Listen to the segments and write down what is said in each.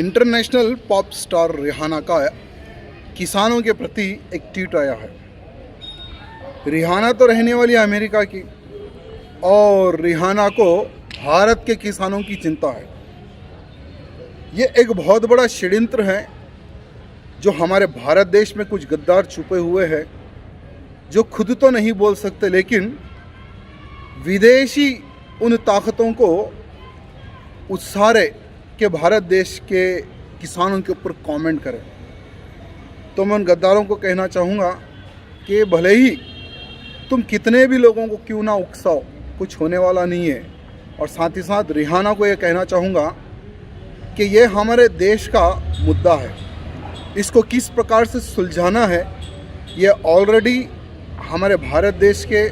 International pop star Rihanna का किसानों के प्रति एक ट्वीट आया है। रिहाना तो रहने वाली है अमेरिका की और रिहाना को भारत के किसानों की चिंता है। ये एक बहुत बड़ा षड्यंत्र है जो हमारे भारत देश में कुछ गद्दार छुपे हुए हैं जो खुद तो नहीं बोल सकते, लेकिन विदेशी उन ताकतों को उसारे के भारत देश के किसानों के ऊपर कमेंट करें। तो मैं उन गद्दारों को कहना चाहूँगा कि भले ही तुम कितने भी लोगों को क्यों ना उकसाओ, कुछ होने वाला नहीं है। और साथ ही साथ रिहाना को ये कहना चाहूँगा कि ये हमारे देश का मुद्दा है, इसको किस प्रकार से सुलझाना है ये ऑलरेडी हमारे भारत देश के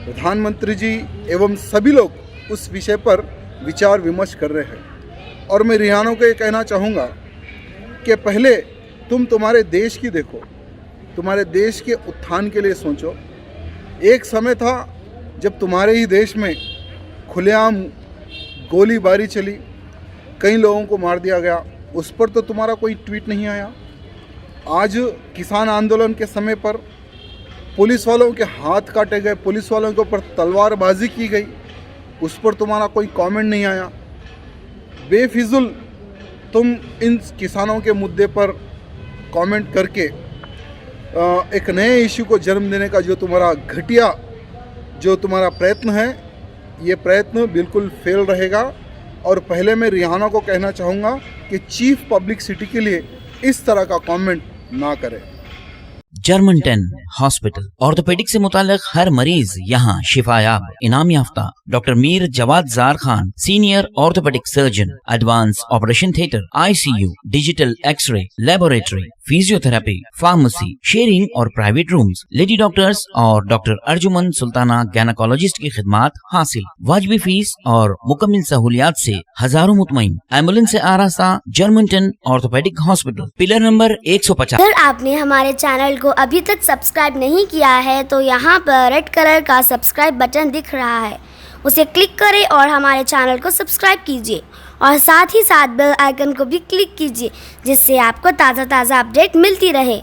प्रधानमंत्री जी एवं सभी लोग उस विषय पर विचार विमर्श कर रहे हैं। और मैं रिहाना को ये कहना चाहूँगा कि पहले तुम तुम्हारे देश की देखो, तुम्हारे देश के उत्थान के लिए सोचो। एक समय था जब तुम्हारे ही देश में खुलेआम गोलीबारी चली, कई लोगों को मार दिया गया, उस पर तो तुम्हारा कोई ट्वीट नहीं आया। आज किसान आंदोलन के समय पर पुलिस वालों के हाथ काटे गए, पुलिस वालों के ऊपर तलवारबाजी की गई, उस पर तुम्हारा कोई कमेंट नहीं आया। बेफिजुल तुम इन किसानों के मुद्दे पर कमेंट करके एक नए इश्यू को जन्म देने का जो तुम्हारा घटिया जो तुम्हारा प्रयत्न है, ये प्रयत्न बिल्कुल फेल रहेगा। और पहले मैं रिहाना को कहना चाहूँगा कि चीफ पब्लिसिटी के लिए इस तरह का कमेंट ना करें। जर्मन 10 हॉस्पिटल ऑर्थोपेडिक से मुताल्लिक हर मरीज यहाँ शिफायाब। इनाम याफ्ता doctor Mir Jawad Jar Khan, senior orthopaedic surgeon, advanced operation theatre, ICU, digital X-ray, laboratory, physiotherapy, pharmacy, sharing और प्राइवेट रूम्स, लेडी डॉक्टर्स और डॉक्टर अर्जुमन सुल्ताना गैनाकोलॉजिस्ट की खिदमात हासिल। वाजबी फीस और मुकम्मल सहूलियात से हजारों मुतमईन। एम्बुलेंस से आरास्ता German 10 orthopaedic hospital, pillar number 150। अगर आपने हमारे चैनल को अभी तक सब्सक्राइब नहीं किया है तो यहाँ पर रेड कलर का सब्सक्राइब बटन दिख रहा है, उसे क्लिक करें और हमारे चैनल को सब्सक्राइब कीजिए और साथ ही साथ बेल आइकन को भी क्लिक कीजिए, जिससे आपको ताज़ा अपडेट मिलती रहे।